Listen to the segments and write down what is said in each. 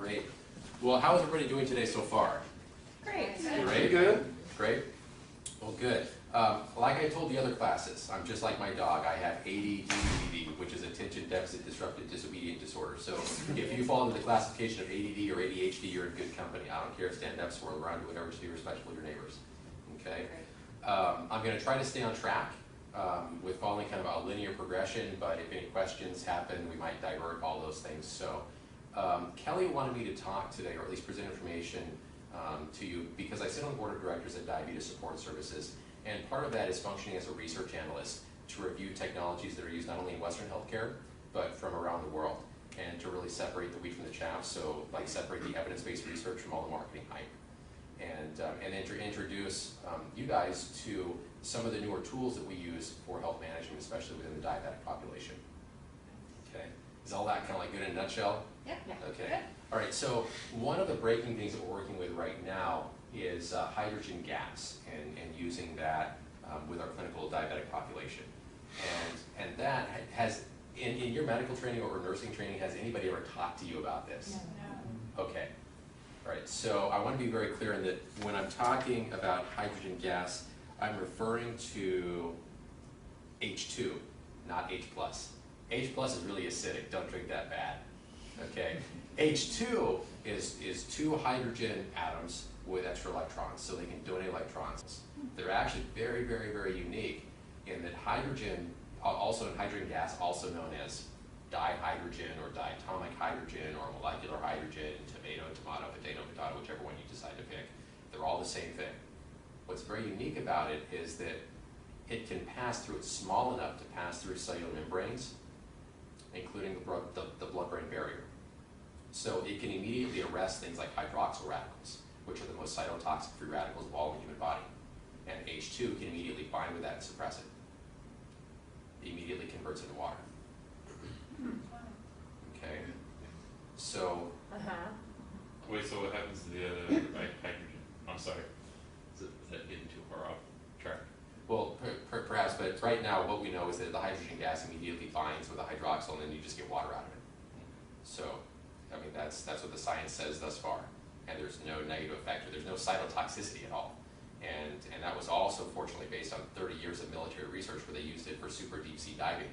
Great. Well, how is everybody doing today so far? Great. Great. Good. Great. Well, good. Like I told the other classes, I'm just like my dog. I have ADD, which is attention deficit disruptive disobedient disorder. So if you fall into the classification of ADD or ADHD, you're in good company. I don't care if stand up, swirl around, do whatever to be respectful of your neighbors. Okay. I'm going to try to stay on track with following kind of a linear progression, but if any questions happen, we might divert, all those things. So Kelly wanted me to talk today, or at least present information to you, because I sit on the board of directors at Diabetes Support Services, and part of that is functioning as a research analyst to review technologies that are used not only in Western healthcare, but from around the world, and to really separate the wheat from the chaff, so like separate the evidence-based research from all the marketing hype. And then to introduce you guys to some of the newer tools that we use for health management, especially within the diabetic population. Okay, is all that kind of like good in a nutshell? Yeah. Okay. Good. All right, so one of the breaking things that we're working with right now is hydrogen gas and using that with our clinical diabetic population. And that has, in your medical training or nursing training, has anybody ever talked to you about this? No. Okay. All right, so I want to be very clear in that when I'm talking about hydrogen gas, I'm referring to H2, not H+. H+ is really acidic, don't drink that bad. Okay, H2 is two hydrogen atoms with extra electrons, so they can donate electrons. They're actually very, very, very unique in that hydrogen, also in hydrogen gas, also known as dihydrogen or diatomic hydrogen or molecular hydrogen, tomato, potato, whichever one you decide to pick, they're all the same thing. What's very unique about it is that it can pass through, it's small enough to pass through cellular membranes, including the blood-brain barrier. So it can immediately arrest things like hydroxyl radicals, which are the most cytotoxic free radicals of all in the human body. And H2 can immediately bind with that and suppress it. It immediately converts into water. Okay, so... Wait, so what happens to the other hydrogen? I'm sorry. Is that getting too far off track? Well, perhaps, but right now what we know is that the hydrogen gas immediately binds with the hydroxyl and then you just get water out of it. So, I mean, that's what the science says thus far. And there's no negative effect, or there's no cytotoxicity at all. And that was also fortunately based on 30 years of military research where they used it for super deep sea diving,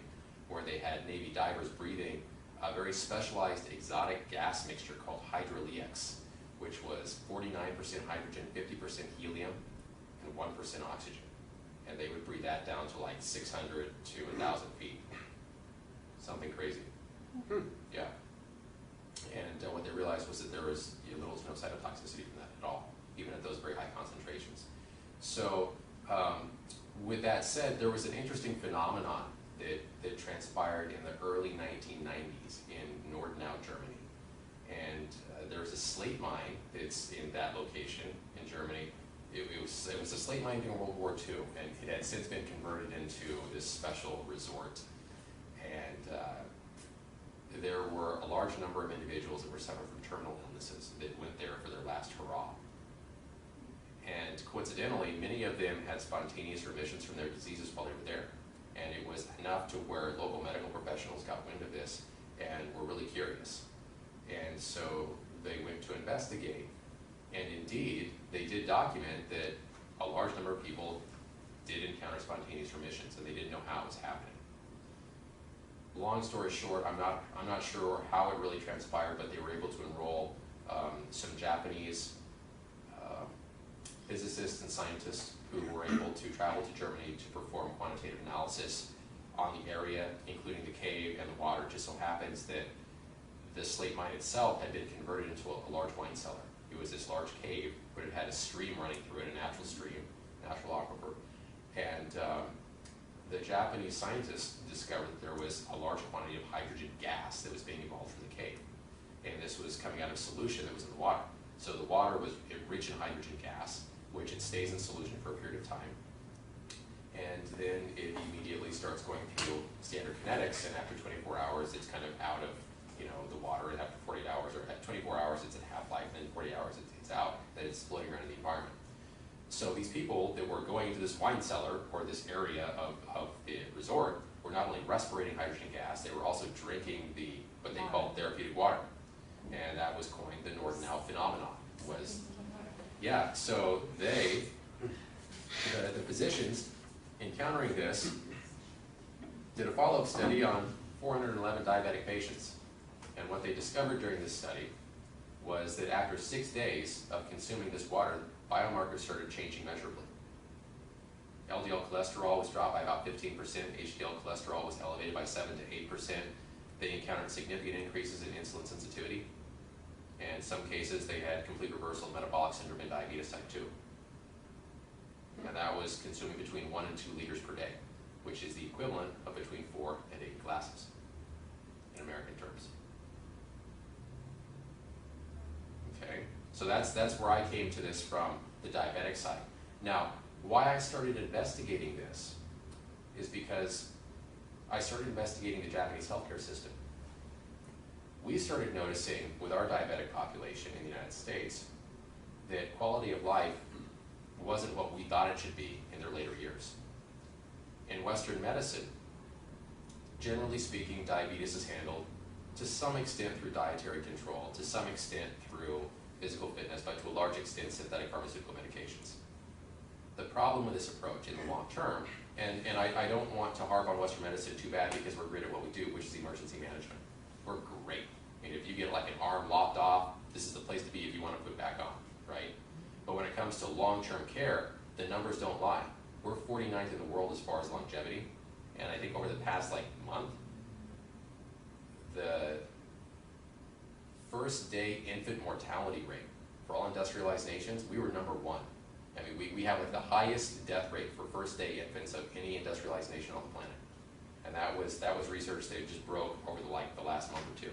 where they had Navy divers breathing a very specialized exotic gas mixture called Electrolyzed, which was 49% hydrogen, 50% helium, and 1% oxygen. And they would breathe that down to like 600 to 1,000 feet. Something crazy. Yeah. And what they realized was that there was little to no cytotoxicity from that at all, even at those very high concentrations. So with that said, there was an interesting phenomenon that transpired in the early 1990s in Nordenau, Germany. And there's a slate mine that's in that location in Germany. It was a slate mine during World War II, and it had since been converted into this special resort. And there were a large number of individuals that were suffering from terminal illnesses that went there for their last hurrah. And coincidentally, many of them had spontaneous remissions from their diseases while they were there. And it was enough to where local medical professionals got wind of this and were really curious. And so they went to investigate. And indeed, they did document that a large number of people did encounter spontaneous remissions, and they didn't know how it was happening. Long story short, I'm not sure how it really transpired, but they were able to enroll some Japanese physicists and scientists who were able to travel to Germany to perform quantitative analysis on the area, including the cave and the water. It just so happens that the slate mine itself had been converted into a large wine cellar. It was this large cave, but it had a stream running through it, a natural stream, natural aquifer. And the Japanese scientists discovered that there was a large quantity of hydrogen gas that was being evolved from the cave. And this was coming out of solution that was in the water. So the water was rich in hydrogen gas, which it stays in solution for a period of time. And then it immediately starts going through standard kinetics, and after 24 hours, it's kind of out of the water, and after 48 hours, or at 24 hours, it's at half-life, and then 40 hours, it's out, that it's floating around in the environment. So these people that were going into this wine cellar, or this area of the resort, were not only respirating hydrogen gas, they were also drinking what they called therapeutic water. And that was coined the phenomenon was, yeah, so they, the physicians encountering this, did a follow-up study on 411 diabetic patients. And what they discovered during this study was that after 6 days of consuming this water, biomarkers started changing measurably. LDL cholesterol was dropped by about 15%, HDL cholesterol was elevated by 7 to 8%. They encountered significant increases in insulin sensitivity. And in some cases, they had complete reversal of metabolic syndrome and diabetes type 2. And that was consuming between 1 and 2 liters per day, which is the equivalent of between 4 and 8 glasses in American terms. Okay, so that's where I came to this from the diabetic side. Now, why I started investigating this is because I started investigating the Japanese healthcare system. We started noticing with our diabetic population in the United States that quality of life wasn't what we thought it should be in their later years. In Western medicine, generally speaking, diabetes is handled to some extent through dietary control, to some extent through physical fitness, but to a large extent synthetic pharmaceutical medications. The problem with this approach in the long term, and I don't want to harp on Western medicine too bad because we're great at what we do, which is emergency management. We're great. I mean, if you get like an arm lopped off, this is the place to be if you want to put it back on, right? But when it comes to long-term care, the numbers don't lie. We're 49th in the world as far as longevity, and I think over the past like month, the first day infant mortality rate for all industrialized nations, we were #1. I mean, we have like the highest death rate for first day infants of any industrialized nation on the planet. And that was research that just broke over the last month or two.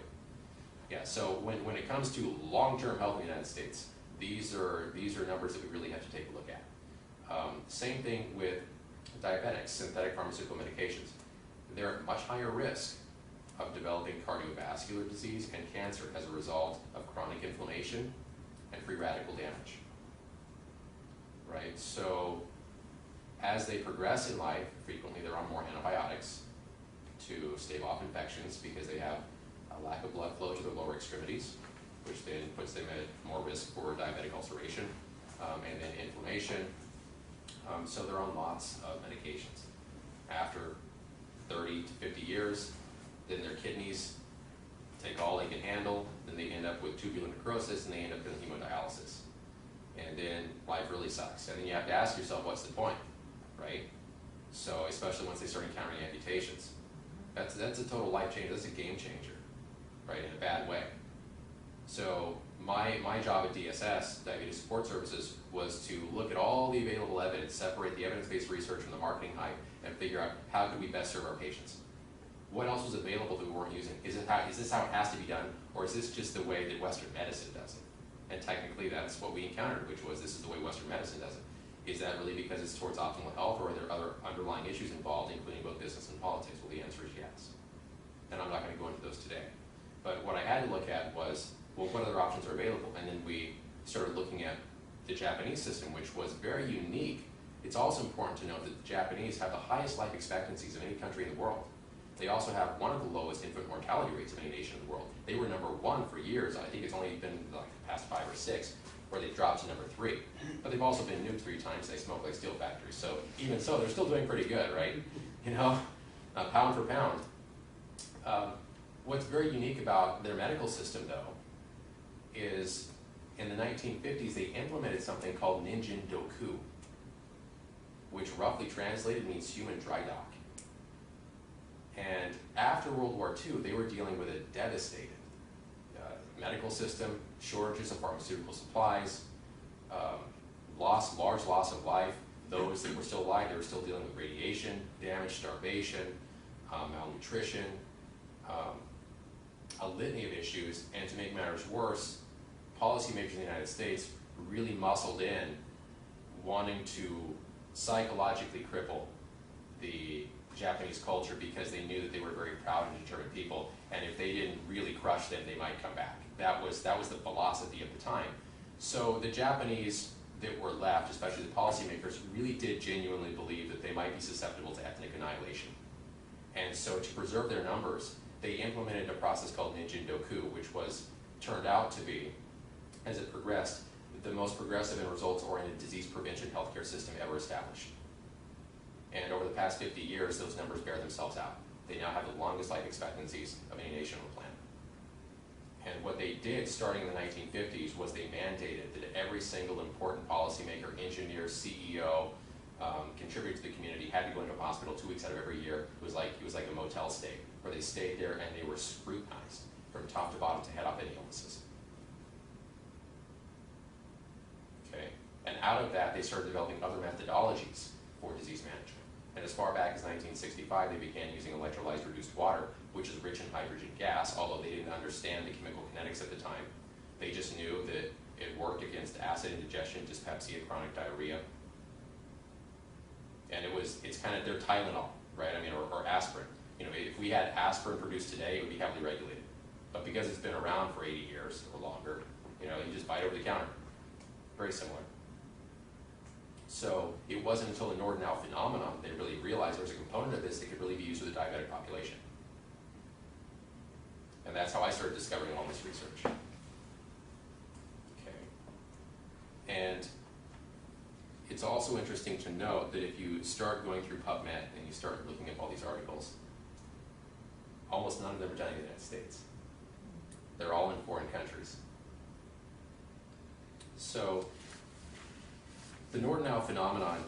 Yeah, so when it comes to long-term health in the United States, these are numbers that we really have to take a look at. Same thing with diabetics, synthetic pharmaceutical medications. They're at much higher risk of developing cardiovascular disease and cancer as a result of chronic inflammation and free radical damage. Right? So as they progress in life, frequently they're on more antibiotics to stave off infections because they have a lack of blood flow to their lower extremities, which then puts them at more risk for diabetic ulceration and then inflammation. So they're on lots of medications. After 30 to 50 years, then their kidneys take all they can handle, then they end up with tubular necrosis, and they end up in hemodialysis. And then life really sucks. And then you have to ask yourself, what's the point, right? So especially once they start encountering amputations. That's a total life changer, that's a game changer, right, in a bad way. So my job at DSS, Diabetes Support Services, was to look at all the available evidence, separate the evidence-based research from the marketing hype, and figure out how could we best serve our patients. What else was available that we weren't using? Is this how it has to be done, or is this just the way that Western medicine does it? And technically that's what we encountered, which was this is the way Western medicine does it. Is that really because it's towards optimal health, or are there other underlying issues involved, including both business and politics? Well, the answer is yes. And I'm not going to go into those today. But what I had to look at was, well, what other options are available? And then we started looking at the Japanese system, which was very unique. It's also important to note that the Japanese have the highest life expectancies of any country in the world. They also have one of the lowest infant mortality rates of any nation in the world. They were #1 for years. I think it's only been like the past 5 or 6 where they've dropped to #3. But they've also been nuked 3 times. They smoke like steel factories. So even so, they're still doing pretty good, right? You know, pound for pound. What's very unique about their medical system, though, is in the 1950s, they implemented something called Ningen Doku, which roughly translated means human dry dock. And after World War II, they were dealing with a devastated medical system, shortages of pharmaceutical supplies, large loss of life. Those that were still alive, they were still dealing with radiation damage, starvation, malnutrition, a litany of issues. And to make matters worse, policymakers in the United States really muscled in, wanting to psychologically cripple the Japanese culture because they knew that they were very proud and determined people, and if they didn't really crush them, they might come back. That was the philosophy of the time. So the Japanese that were left, especially the policymakers, really did genuinely believe that they might be susceptible to ethnic annihilation. And so to preserve their numbers, they implemented a process called Ningen Doku, which turned out to be as it progressed, the most progressive and results-oriented disease prevention healthcare system ever established. And over the past 50 years, those numbers bear themselves out. They now have the longest life expectancies of any nation on the planet. And what they did starting in the 1950s was they mandated that every single important policymaker, engineer, CEO, contributor to the community had to go into a hospital 2 weeks out of every year. It was like a motel stay, where they stayed there and they were scrutinized from top to bottom to head off any illnesses. Okay? And out of that, they started developing other methodologies for disease management. And as far back as 1965, they began using electrolyzed reduced water, which is rich in hydrogen gas, although they didn't understand the chemical kinetics at the time. They just knew that it worked against acid indigestion, dyspepsia, chronic diarrhea. And it's kind of their Tylenol, right? I mean, or aspirin. You know, if we had aspirin produced today, it would be heavily regulated. But because it's been around for 80 years or longer, you know, you just buy it over the counter. Very similar. So it wasn't until the Nordau phenomenon they really realized there was a component of this that could really be used with the diabetic population. And that's how I started discovering all this research. Okay. And it's also interesting to note that if you start going through PubMed and you start looking at all these articles, almost none of them are done in the United States. They're all in foreign countries. So the Nordau phenomenon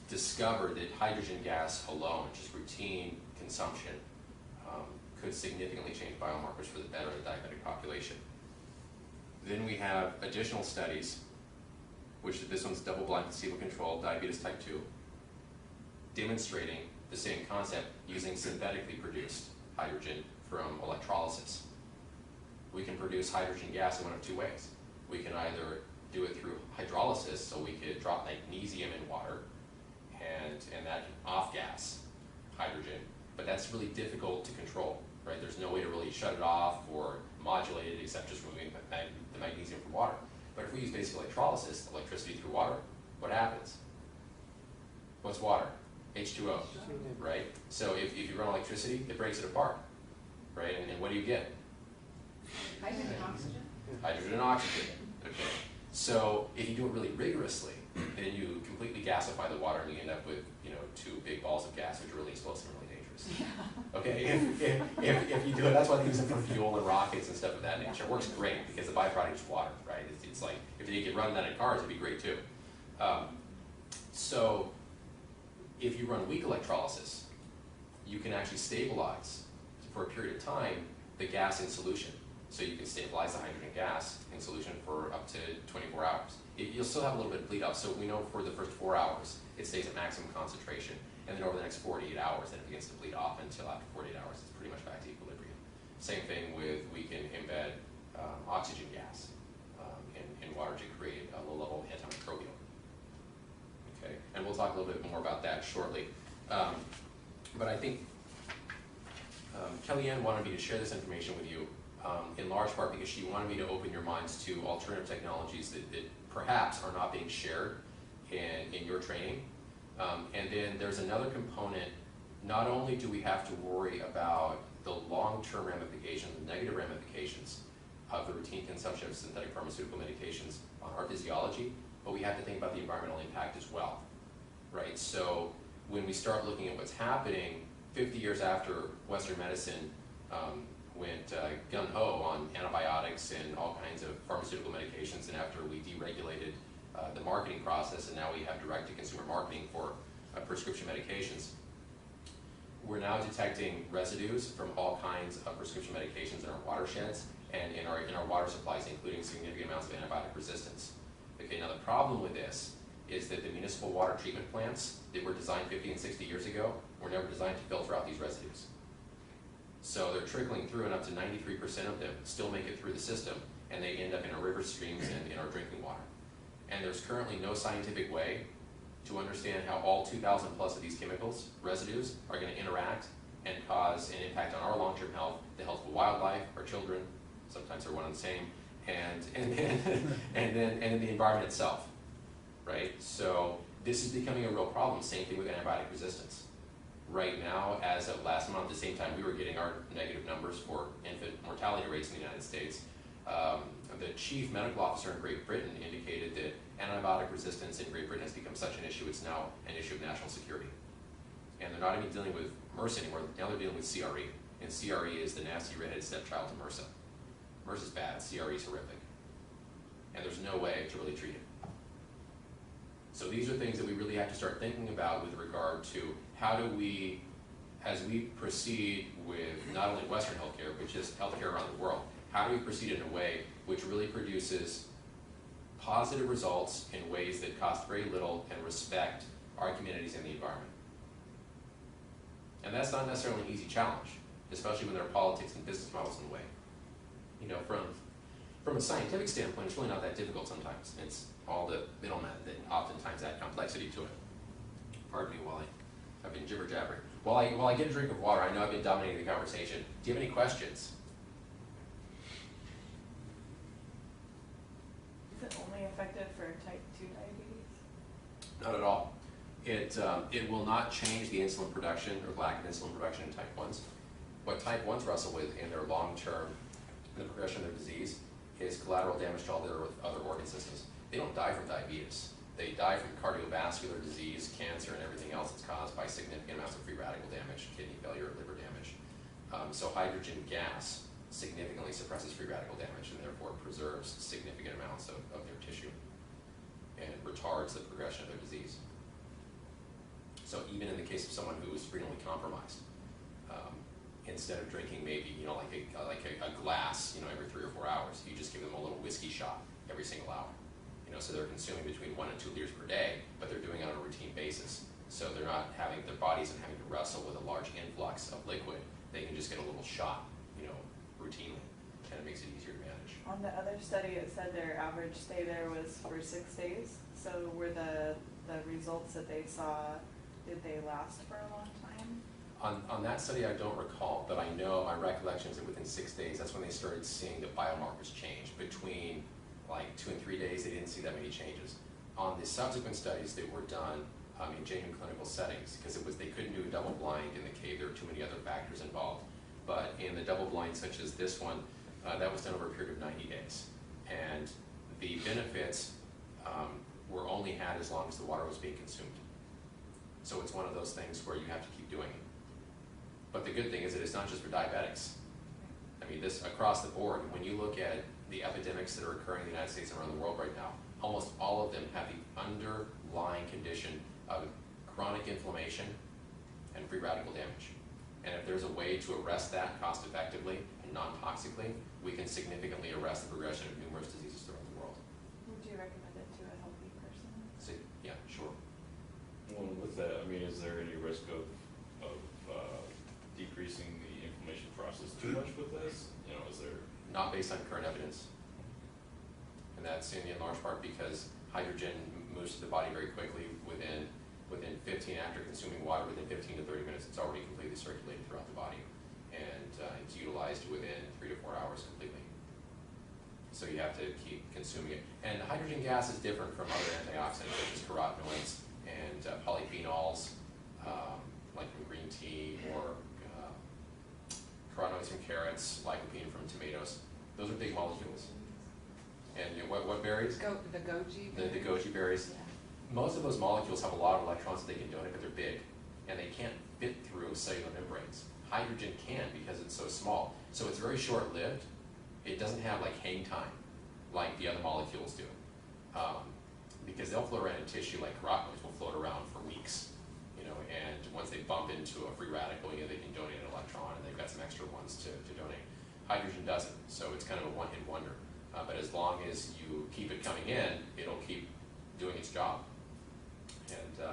discovered that hydrogen gas alone, just routine consumption, could significantly change biomarkers for the better in the diabetic population. Then we have additional studies, which this one's double-blind placebo-controlled, diabetes type 2, demonstrating the same concept using synthetically produced hydrogen from electrolysis. We can produce hydrogen gas in one of two ways. We can either do it through hydrolysis, so we could drop magnesium in water, and that can off-gas hydrogen, but that's really difficult to control, right? There's no way to really shut it off or modulate it except just removing the magnesium from water. But if we use basic electrolysis, electricity through water, what happens? What's water? H2O, right? So if you run electricity, it breaks it apart, right? And what do you get? Hydrogen and oxygen. Hydrogen and oxygen, okay. So if you do it really rigorously, then you completely gasify the water and you end up with, you know, two big balls of gas, which are really explosive and really dangerous. Yeah. Okay, if you do it, that's why they use it for fuel and rockets and stuff of that nature. It works great because the byproduct is water, right? It's like, if you could run that in cars, it'd be great too. So if you run weak electrolysis, you can actually stabilize, for a period of time, the gas in solution. So you can stabilize the hydrogen gas in solution for up to 24 hours. You'll still have a little bit of bleed off, so we know for the first 4 hours, it stays at maximum concentration, and then over the next 48 hours, then it begins to bleed off until after 48 hours, it's pretty much back to equilibrium. Same thing with, we can embed oxygen gas in water to create a low-level antimicrobial. Okay, and we'll talk a little bit more about that shortly. But I think Kellyanne wanted me to share this information with you in large part because she wanted me to open your minds to alternative technologies that perhaps are not being shared in your training. And then there's another component. Not only do we have to worry about the long-term ramifications, the negative ramifications of the routine consumption of synthetic pharmaceutical medications on our physiology, but we have to think about the environmental impact as well, right? So when we start looking at what's happening 50 years after Western medicine went gung-ho on antibiotics and all kinds of pharmaceutical medications, and after we deregulated the marketing process, and now we have direct-to-consumer marketing for prescription medications, we're now detecting residues from all kinds of prescription medications in our watersheds and in our water supplies, including significant amounts of antibiotic resistance. Okay, now the problem with this is that the municipal water treatment plants that were designed 50 and 60 years ago were never designed to filter out these residues. So they're trickling through, and up to 93% of them still make it through the system, and they end up in our river streams and in our drinking water. And there's currently no scientific way to understand how all 2,000 plus of these chemicals, residues, are going to interact and cause an impact on our long-term health, the health of wildlife, our children, sometimes they're one and the same, and then the environment itself, right? So this is becoming a real problem. Same thing with antibiotic resistance. Right now, as of last month, at the same time we were getting our negative numbers for infant mortality rates in the United States, the chief medical officer in Great Britain indicated that antibiotic resistance in Great Britain has become such an issue, it's now an issue of national security. And they're not even dealing with MRSA anymore, now they're dealing with CRE. And CRE is the nasty redheaded stepchild to MRSA. MRSA's bad, CRE is horrific. And there's no way to really treat it. So these are things that we really have to start thinking about with regard to how do we, as we proceed with not only Western healthcare, but just healthcare around the world, how do we proceed in a way which really produces positive results in ways that cost very little and respect our communities and the environment? And that's not necessarily an easy challenge, especially when there are politics and business models in the way. You know, from a scientific standpoint, it's really not that difficult sometimes. It's all the middlemen that oftentimes add complexity to it. Pardon me while I've been jibber-jabbering. While I get a drink of water, I know I've been dominating the conversation. Do you have any questions? Is it only effective for type 2 diabetes? Not at all. It will not change the insulin production or lack of insulin production in type 1s. What type 1s wrestle with in their long-term, in the progression of their disease, is collateral damage to all their other organ systems. They don't die from diabetes. They die from cardiovascular disease, cancer, and everything else that's caused by significant amounts of free radical damage, kidney failure, liver damage. So hydrogen gas significantly suppresses free radical damage and therefore preserves significant amounts of their tissue and retards the progression of their disease. So even in the case of someone who is renally compromised, instead of drinking maybe, you know, like a glass, you know, every 3 or 4 hours, you just give them a little whiskey shot every single hour. You know, so they're consuming between 1 and 2 liters per day, but they're doing it on a routine basis. So they're not having, their bodies and having to wrestle with a large influx of liquid. They can just get a little shot, you know, routinely, and it makes it easier to manage. On the other study, it said their average stay there was for 6 days. So were the results that they saw, did they last for a long time? On that study, I don't recall, but I know my recollection is that within 6 days, that's when they started seeing the biomarkers change. Between like 2 and 3 days, they didn't see that many changes. On the subsequent studies that were done in genuine clinical settings, because they couldn't do a double blind in the cave, there were too many other factors involved. But in the double blind, such as this one, that was done over a period of 90 days. And the benefits were only had as long as the water was being consumed. So it's one of those things where you have to keep doing it. But the good thing is that it's not just for diabetics. I mean, this across the board, when you look at the epidemics that are occurring in the United States and around the world right now, almost all of them have the underlying condition of chronic inflammation and free radical damage. And if there's a way to arrest that cost effectively and non-toxically, we can significantly arrest the progression of numerous diseases throughout the world. Would you recommend it to a healthy person? So, yeah, sure. Well, with that, I mean, is there any risk of decreasing the inflammation process too much with this? You know, is there? Not based on current evidence. And that's in large part because hydrogen moves to the body very quickly within 15, after consuming water, within 15 to 30 minutes, it's already completely circulated throughout the body. And it's utilized within 3 to 4 hours completely. So you have to keep consuming it. And hydrogen gas is different from other antioxidants such as carotenoids and polyphenols, like from green tea, or carotenoids from carrots, lycopene from tomatoes. Those are big molecules. And you know, what berries? The goji berries. The goji berries. Yeah. Most of those molecules have a lot of electrons that they can donate, but they're big. And they can't fit through cellular membranes. Hydrogen can because it's so small. So it's very short-lived. It doesn't have like hang time like the other molecules do. Because they'll float around in tissue like carotenoids will float around for weeks. And once they bump into a free radical, they can donate an electron, and they've got some extra ones to donate. Hydrogen doesn't, so it's kind of a one-hit wonder. But as long as you keep it coming in, it'll keep doing its job. And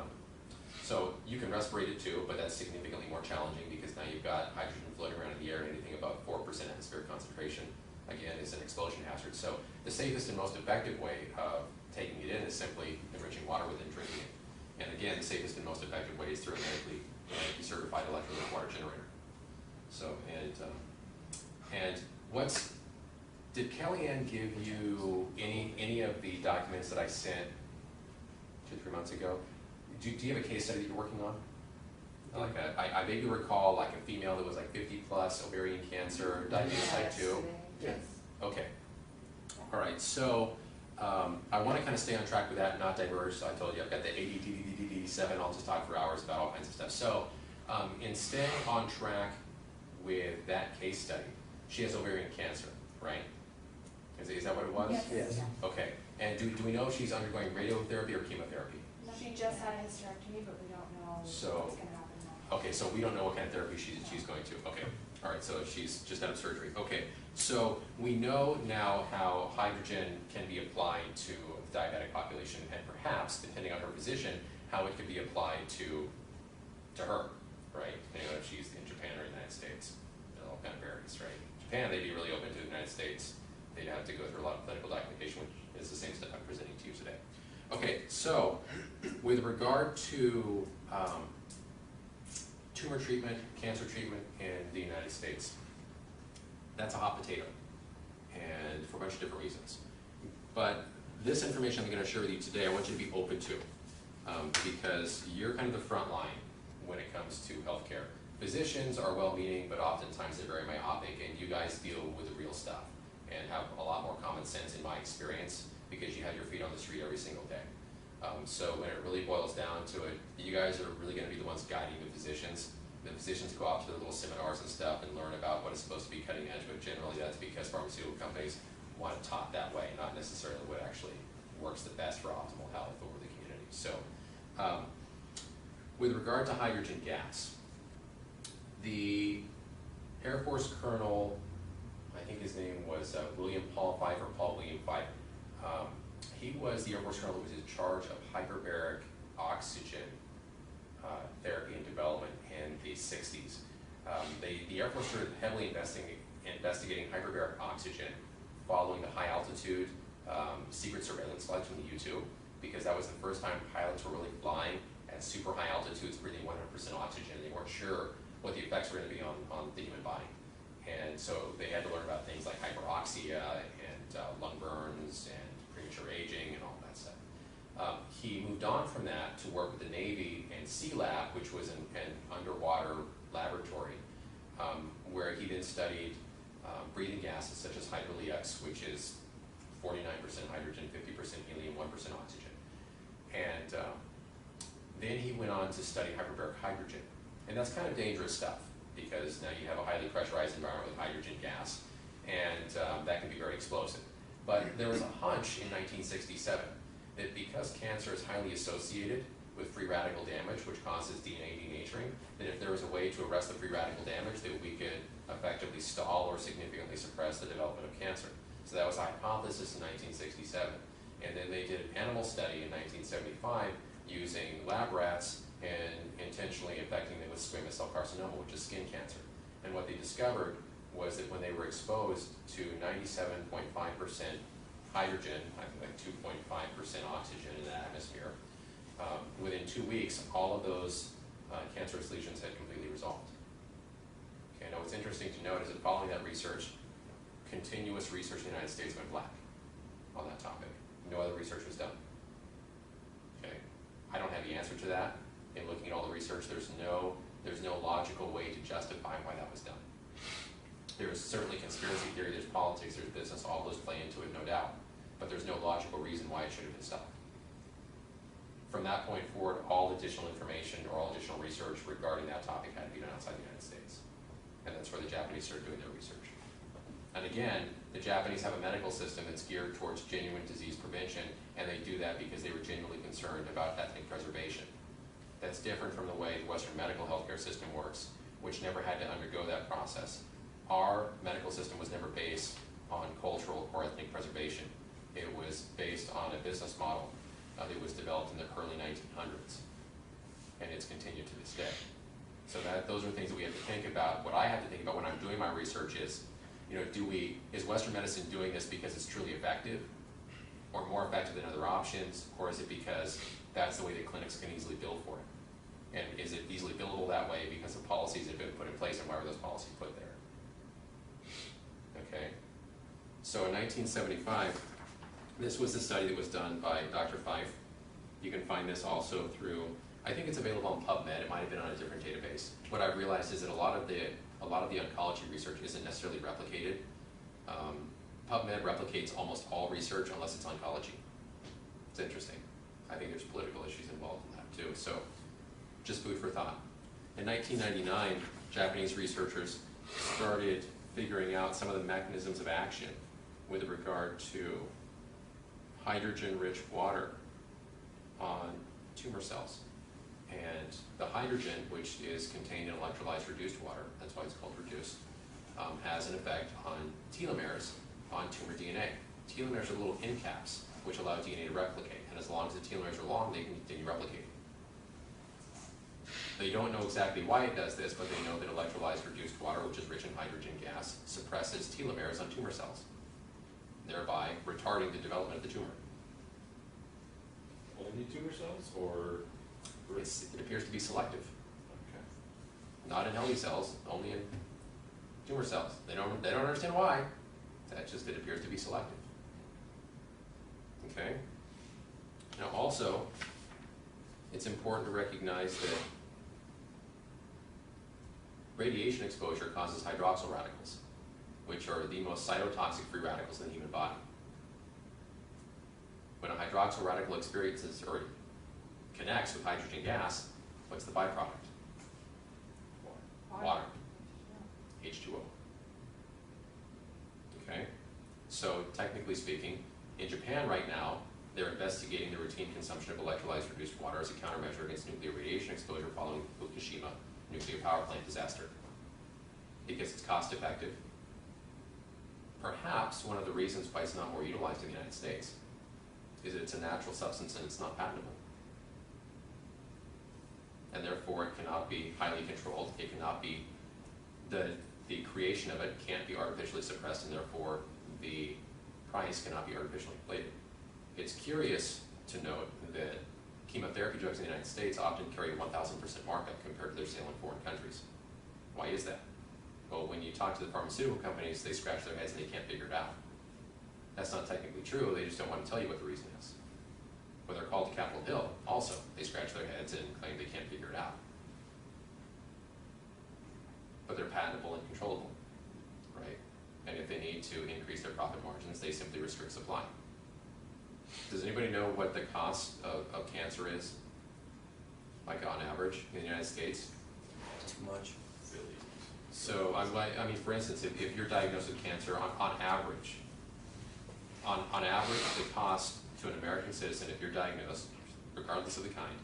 so you can respirate it too, but that's significantly more challenging because now you've got hydrogen floating around in the air, and anything above 4% atmospheric concentration, again, is an explosion hazard. So the safest and most effective way of taking it in is simply enriching water with it and drinking it. And again, the safest and most effective way is through a medically certified electrolytic water generator. So, and did Kellyanne give you any of the documents that I sent 2 or 3 months ago? Do you have a case study that you're working on? Like I vaguely recall like a female that was like 50 plus, ovarian cancer, diabetes type 2. Yes. Okay. All right, so I want to kind of stay on track with that, not diverge. So I told you I've got the ADDDD7. I'll just talk for hours about all kinds of stuff. So in staying on track with that case study, she has ovarian cancer, right? Is that what it was? Yes. Okay, and do we know if she's undergoing radiotherapy or chemotherapy? She just had a hysterectomy, but we don't know So- what's gonna happen now. Okay, so we don't know what kind of therapy she's going to. Okay, all right, so she's just out of surgery. Okay, so we know now how hydrogen can be applied to the diabetic population, and perhaps, depending on her position, how it could be applied to her, right? Depending on if she's in Japan or the United States. It all kind of varies, right? Japan, they'd be really open to the United States. They'd have to go through a lot of clinical documentation, which is the same stuff I'm presenting to you today. Okay, so with regard to tumor treatment, cancer treatment in the United States, that's a hot potato, and for a bunch of different reasons. But this information I'm going to share with you today, I want you to be open to, because you're kind of the front line when it comes to healthcare. Physicians are well-meaning, but oftentimes they're very myopic, and you guys deal with the real stuff and have a lot more common sense in my experience, because you have your feet on the street every single day. So when it really boils down to it, you guys are really going to be the ones guiding the physicians. The physicians go out to their little seminars and stuff and learn about what is supposed to be cutting edge, but generally that's because pharmaceutical companies want it taught that way, not necessarily what actually works the best for optimal health over the community. So with regard to hydrogen gas, the Air Force Colonel, I think his name was William Paul Pfeiffer, Paul William Pfeiffer. He was the Air Force Colonel who was in charge of hyperbaric oxygen therapy and development in the 60s. The Air Force started heavily investigating hyperbaric oxygen following the high altitude secret surveillance flights from the U-2, because that was the first time pilots were really flying at super high altitudes, breathing 100% oxygen. They weren't sure what the effects were going to be on the human body. And so they had to learn about things like hyperoxia and lung burns and premature aging and all that stuff. He moved on from that to work with the Navy and Sea Lab, which was an underwater laboratory, where he then studied breathing gases such as hydrolyx, which is 49% hydrogen, 50% helium, 1% oxygen. And then he went on to study hyperbaric hydrogen. And that's kind of dangerous stuff, because now you have a highly pressurized environment with hydrogen gas, and that can be very explosive. But there was a hunch in 1967 that because cancer is highly associated with free radical damage, which causes DNA denaturing, that if there was a way to arrest the free radical damage, that we could effectively stall or significantly suppress the development of cancer. So that was a hypothesis in 1967. And then they did an animal study in 1975 using lab rats and intentionally infecting them with squamous cell carcinoma, which is skin cancer. And what they discovered was that when they were exposed to 97.5% hydrogen, I think like 2.5% oxygen in the atmosphere, within 2 weeks, all of those cancerous lesions had completely resolved. Okay, now what's interesting to note is that following that research, continuous research in the United States went black on that topic. No other research was done. Okay, I don't have the answer to that. In looking at all the research, there's no logical way to justify why that was done. There's certainly conspiracy theory, there's politics, there's business, all those play into it, no doubt. But there's no logical reason why it should have been stopped. From that point forward, all additional information or all additional research regarding that topic had to be done outside the United States. And that's where the Japanese started doing their research. And again, the Japanese have a medical system that's geared towards genuine disease prevention, and they do that because they were genuinely concerned about ethnic preservation. That's different from the way the Western medical healthcare system works, which never had to undergo that process. Our medical system was never based on cultural or ethnic preservation. It was based on a business model that was developed in the early 1900s, and it's continued to this day. So those are things that we have to think about. What I have to think about when I'm doing my research is, is Western medicine doing this because it's truly effective, or more effective than other options, or is it because that's the way that clinics can easily bill for it? And is it easily billable that way because of policies that have been put in place, and why were those policies put there? Okay, so in 1975, this was the study that was done by Dr. Fife. You can find this also through, I think it's available on PubMed. It might have been on a different database. What I've realized is that a lot of the oncology research isn't necessarily replicated PubMed replicates almost all research unless it's oncology. It's interesting. I think there's political issues involved in that too. So just food for thought. In 1999, Japanese researchers started figuring out some of the mechanisms of action with regard to hydrogen-rich water on tumor cells. And the hydrogen, which is contained in electrolyzed reduced water, that's why it's called reduced, has an effect on telomeres on tumor DNA. Telomeres are little end caps which allow DNA to replicate, and as long as the telomeres are long, they can continue replicating. They don't know exactly why it does this, but they know that electrolyzed reduced water, which is rich in hydrogen gas, suppresses telomeres on tumor cells, thereby retarding the development of the tumor. Only tumor cells, or? It appears to be selective. Okay. Not in healthy cells, only in tumor cells. They don't understand why. That's just, it appears to be selective. Okay? Now also, it's important to recognize that radiation exposure causes hydroxyl radicals, which are the most cytotoxic free radicals in the human body. When a hydroxyl radical experiences or connects with hydrogen gas, what's the byproduct? Water. H2O. Okay? So technically speaking, in Japan right now, they're investigating the routine consumption of electrolyzed reduced water as a countermeasure against nuclear radiation exposure following the Fukushima nuclear power plant disaster. Because it's cost effective. Perhaps one of the reasons why it's not more utilized in the United States is that it's a natural substance and it's not patentable. And therefore it cannot be highly controlled. It cannot be, the creation of it can't be artificially suppressed, and therefore the price cannot be artificially inflated. It's curious to note that chemotherapy drugs in the United States often carry a 1,000% markup compared to their sale in foreign countries. Why is that? Well, when you talk to the pharmaceutical companies, they scratch their heads and they can't figure it out. That's not technically true, they just don't want to tell you what the reason is. When they're called to Capitol Hill, also, they scratch their heads and claim they can't figure it out. But they're patentable and controllable, right? And if they need to increase their profit margins, they simply restrict supply. Does anybody know what the cost of cancer is, like on average, in the United States? Too much. Billions. So, I mean, for instance, if you're diagnosed with cancer, on average, the cost to an American citizen, if you're diagnosed, regardless of the kind,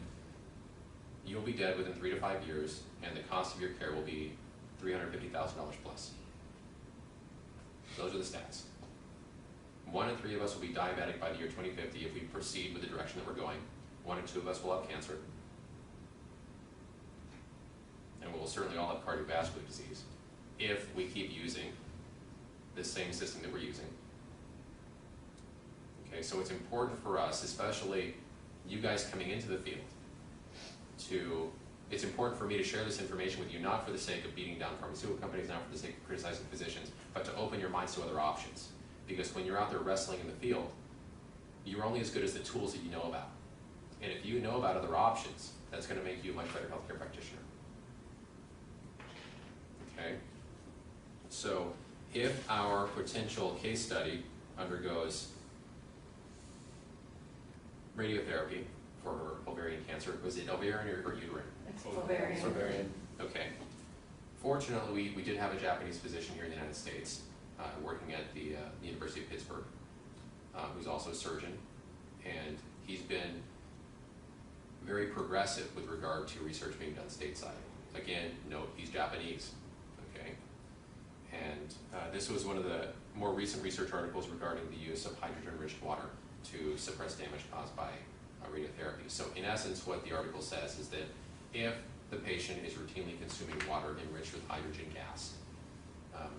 you'll be dead within 3 to 5 years, and the cost of your care will be $350,000 plus. Those are the stats. 1 in 3 of us will be diabetic by the year 2050 if we proceed with the direction that we're going. 1 in 2 of us will have cancer. And we'll certainly all have cardiovascular disease if we keep using the same system that we're using. Okay, so it's important for us, especially you guys coming into the field, it's important for me to share this information with you, not for the sake of beating down pharmaceutical companies, not for the sake of criticizing physicians, but to open your minds to other options. Because when you're out there wrestling in the field, you're only as good as the tools that you know about. And if you know about other options, that's going to make you a much better healthcare practitioner. Okay? So if our potential case study undergoes radiotherapy for ovarian cancer, was it ovarian or uterine? It's ovarian. Ovarian. Okay. Fortunately, we did have a Japanese physician here in the United States working at the University of Pittsburgh, who's also a surgeon, and he's been very progressive with regard to research being done stateside. Again, note, he's Japanese, okay? And this was one of the more recent research articles regarding the use of hydrogen-enriched water to suppress damage caused by radiotherapy. So in essence, what the article says is that if the patient is routinely consuming water enriched with hydrogen gas,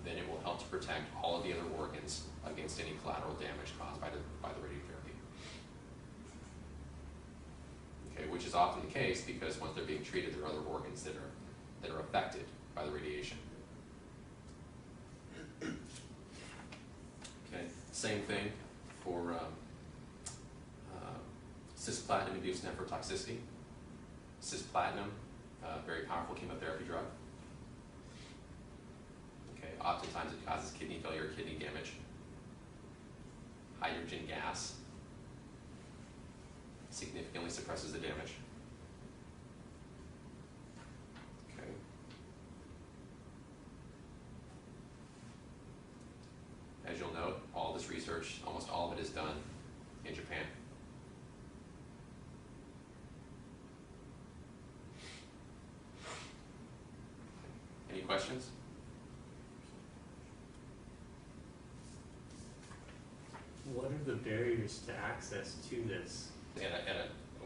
then it will help to protect all of the other organs against any collateral damage caused by the radiotherapy. Okay, which is often the case because once they're being treated, there are other organs that are affected by the radiation. Okay, same thing for cisplatin-induced nephrotoxicity. Cisplatin, very powerful chemotherapy drug. Okay, oftentimes it causes kidney failure, kidney damage. hydrogen gas. Significantly suppresses the damage. Okay. As you'll note, all this research, almost all of it is done in Japan. Any questions? What are the barriers to access to this?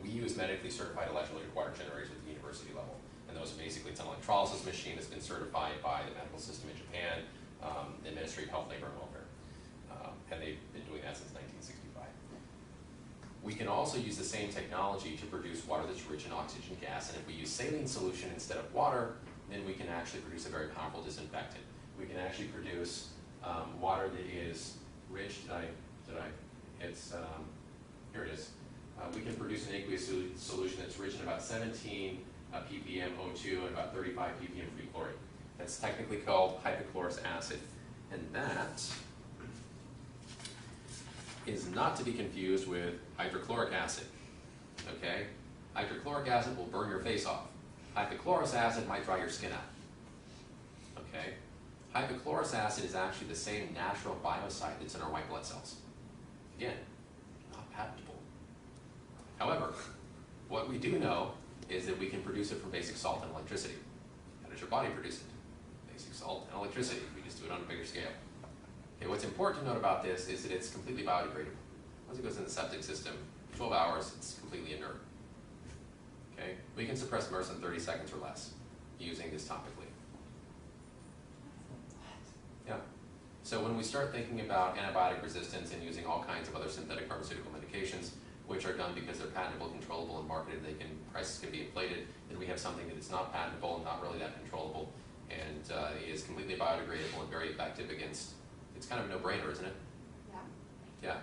We use medically certified electrolytic water generators at the university level. And those are basically, it's an electrolysis machine that's been certified by the medical system in Japan, the Ministry of Health, Labor, and Welfare. And they've been doing that since 1965. We can also use the same technology to produce water that's rich in oxygen gas. And if we use saline solution instead of water, then we can actually produce a very powerful disinfectant. We can actually produce water that is rich, here it is. We can produce an aqueous solution that's rich in about 17 ppm O2 and about 35 ppm free chlorine. That's technically called hypochlorous acid. And that is not to be confused with hydrochloric acid. Okay? Hydrochloric acid will burn your face off. Hypochlorous acid might dry your skin out. Okay? Hypochlorous acid is actually the same natural biocide that's in our white blood cells. Again, not patentable. However, what we do know is that we can produce it from basic salt and electricity. How does your body produce it? Basic salt and electricity. We just do it on a bigger scale. Okay, what's important to note about this is that it's completely biodegradable. Once it goes in the septic system, 12 hours, it's completely inert. Okay, we can suppress MRSA in 30 seconds or less using this topically. Yeah. So when we start thinking about antibiotic resistance and using all kinds of other synthetic pharmaceutical medications, which are done because they're patentable, controllable, and marketed, prices can be inflated, then we have something that is not patentable and not really that controllable, and is completely biodegradable and very effective against, it's kind of a no-brainer, isn't it? Yeah. Yeah.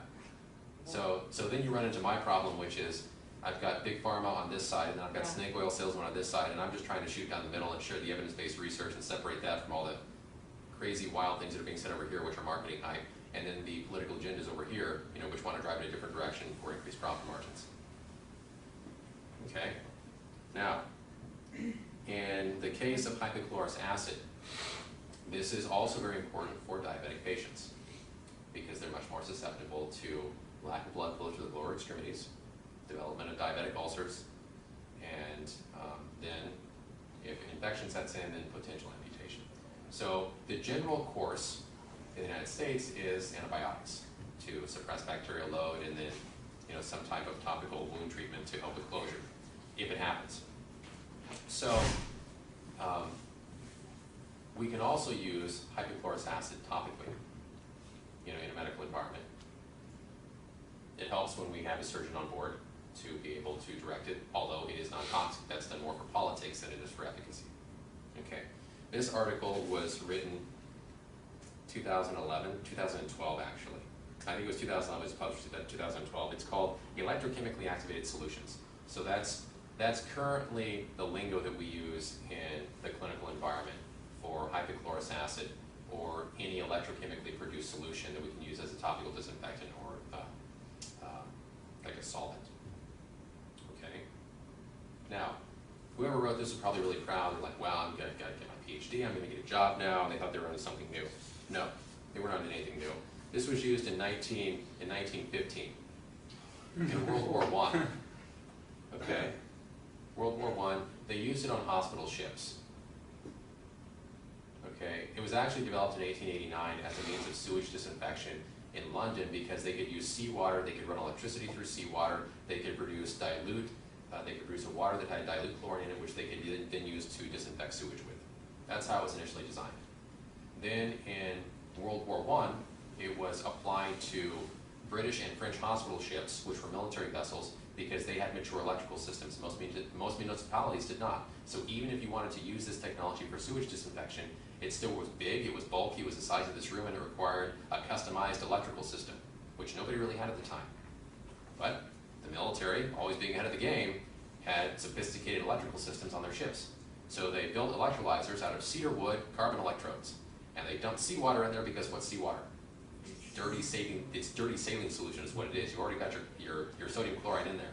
So then you run into my problem, which is I've got big pharma on this side, and then I've got snake oil salesmen on this side, and I'm just trying to shoot down the middle and share the evidence-based research and separate that from all the crazy, wild things that are being said over here, which are marketing hype, and then the political agendas over here, which want to drive in a different direction for increased profit margins. Okay? Now, in the case of hypochlorous acid, this is also very important for diabetic patients because they're much more susceptible to lack of blood flow to the lower extremities, development of diabetic ulcers, and then if an infection sets in, then potential amputation. So the general course in the United States is antibiotics to suppress bacterial load, and then some type of topical wound treatment to help with closure, if it happens. So we can also use hypochlorous acid topically, in a medical environment. It helps when we have a surgeon on board to be able to direct it, although it is non-toxic. That's done more for politics than it is for efficacy. Okay, this article was written 2012 actually. I think it was 2011, it was published in 2012. It's called Electrochemically Activated Solutions. So that's currently the lingo that we use in the clinical environment for hypochlorous acid or any electrochemically produced solution that we can use as a topical disinfectant or like a solvent. Okay. Now, whoever wrote this was probably really proud. They're like, wow, I'm gonna get my PhD, I'm gonna get a job now, and they thought they were onto something new. No, they weren't onto anything new. This was used in 1915 in World War I. Okay, World War I. They used it on hospital ships. Okay, it was actually developed in 1889 as a means of sewage disinfection in London because they could use seawater, they could run electricity through seawater, they could produce dilute, they could produce a water that had dilute chlorine in it, which they could then use to disinfect sewage with. That's how it was initially designed. Then in World War I, it was applied to British and French hospital ships, which were military vessels, because they had mature electrical systems. Most municipalities did not. So even if you wanted to use this technology for sewage disinfection, it still was big, it was bulky, it was the size of this room, and it required a customized electrical system, which nobody really had at the time. But the military, always being ahead of the game, had sophisticated electrical systems on their ships. So they built electrolyzers out of cedar wood, carbon electrodes. And they dumped seawater in there because what's seawater? dirty saline solution is what it is. You already got your sodium chloride in there.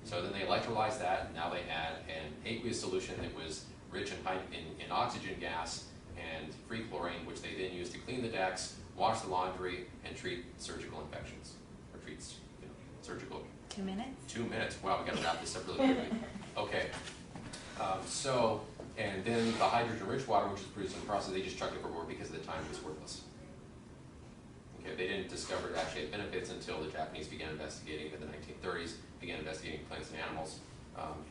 So then they electrolyzed that, and now they add an aqueous solution that was rich in oxygen gas and free chlorine, which they then use to clean the decks, wash the laundry, and treat surgical infections, or treat surgical. 2 minutes? 2 minutes. Wow, we got to wrap this up really quickly. Okay. And then the hydrogen-rich water, which was produced in the process, they just chucked it overboard because the time was worthless. Okay, they didn't discover it actually had benefits until the Japanese began investigating in the 1930s, began investigating plants and animals.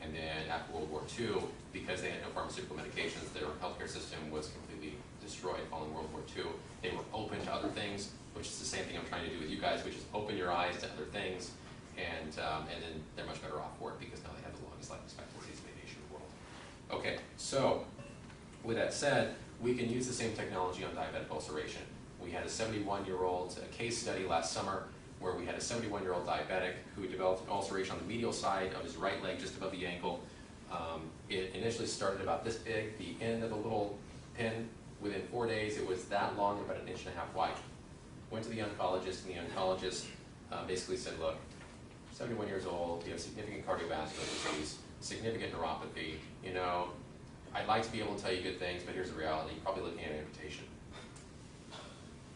And then after World War II, because they had no pharmaceutical medications, their healthcare system was completely destroyed following World War II. They were open to other things, which is the same thing I'm trying to do with you guys, which is open your eyes to other things, and then they're much better off for it because now they have the longest life expectancies in the nation of the world. Okay, so with that said, we can use the same technology on diabetic ulceration. We had a 71-year-old case study last summer where we had a 71-year-old diabetic who developed an ulceration on the medial side of his right leg, just above the ankle. It initially started about this big, the end of a little pin. Within 4 days, it was that long, about 1.5 inches wide. Went to the oncologist, and the oncologist basically said, look, 71 years old, you have significant cardiovascular disease, significant neuropathy, you know, I'd like to be able to tell you good things, but here's the reality, you're probably looking at amputation.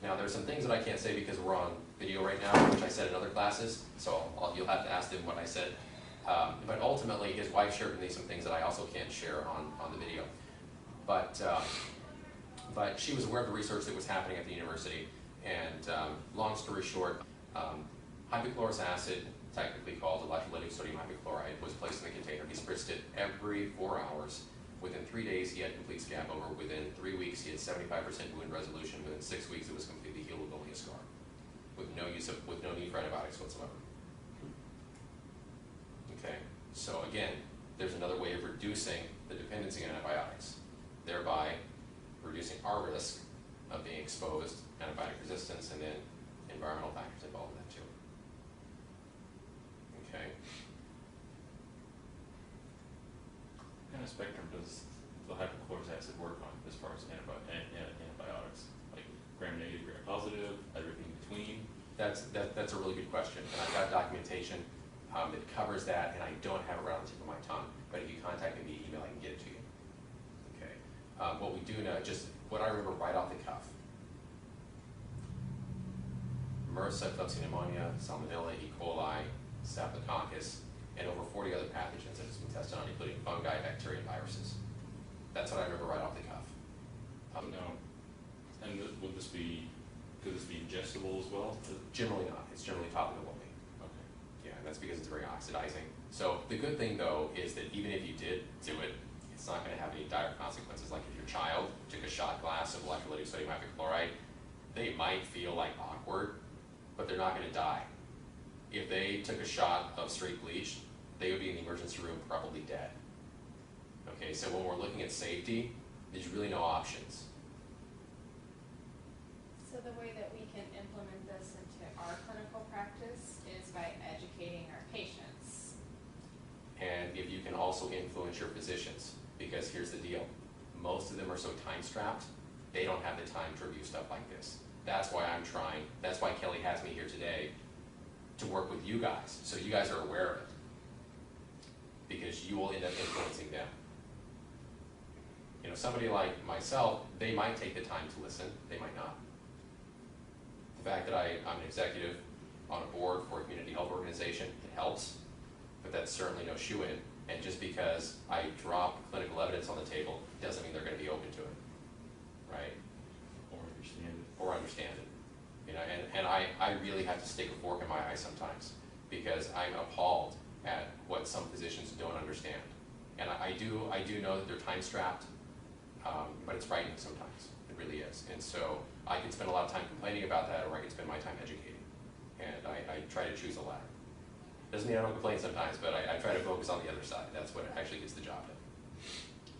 Now, there's some things that I can't say because we're on video right now, which I said in other classes, so you'll have to ask them what I said. But ultimately, his wife shared with me some things that I also can't share on the video. But she was aware of the research that was happening at the university, and long story short, hypochlorous acid, technically called electrolytic sodium hypochlorite, was placed in the container. He spritzed it every 4 hours. Within 3 days, he had complete scab over. Within 3 weeks, he had 75% wound resolution. Within 6 weeks, it was completely healed with only a scar, with no need for antibiotics whatsoever. Okay, so again, there's another way of reducing the dependency on antibiotics, thereby reducing our risk of being exposed, antibiotic resistance, and then environmental factors involved in that too. Okay. What kind of spectrum does the hypochlorous acid work on as far as antibiotics? Like gram-negative, gram-positive, everything in between? That's a really good question, and I've got documentation that covers that, and I don't have it right on the tip of my tongue, but if you contact me via email, I can get it to you. Okay. What we do know, just what I remember right off the cuff: MRSA, Klebsiella pneumonia, Salmonella, E. coli, Staphylococcus, and over 40 other pathogens that has been tested on, including fungi, bacteria, and viruses. That's what I remember right off the cuff. No. And could this be ingestible as well? Generally not. It's generally topical only. Okay. Yeah, and that's because it's very oxidizing. So the good thing, though, is that even if you did do it, it's not going to have any dire consequences. Like if your child took a shot glass of electrolytic sodium hypochlorite, they might feel like awkward, but they're not going to die. If they took a shot of straight bleach, they would be in the emergency room probably dead. Okay, so when we're looking at safety, there's really no options. So the way that we can implement this into our clinical practice is by educating our patients. And if you can also influence your physicians, because here's the deal, most of them are so time-strapped, they don't have the time to review stuff like this. That's why I'm trying, that's why Kelly has me here today, to work with you guys, so you guys are aware of it, because you will end up influencing them. You know, somebody like myself, they might take the time to listen, they might not. The fact that I'm an executive on a board for a community health organization, it helps, but that's certainly no shoe-in. And just because I drop clinical evidence on the table doesn't mean they're going to be open to it, right? Or understand it. Or understand it. You know, and I really have to stick a fork in my eye sometimes because I'm appalled at what some physicians don't understand. And I do know that they're time-strapped, but it's frightening sometimes. It really is. And so I can spend a lot of time complaining about that, or I can spend my time educating. And I try to choose the latter. Doesn't mean I don't complain sometimes, but I try to focus on the other side. That's what actually gets the job done.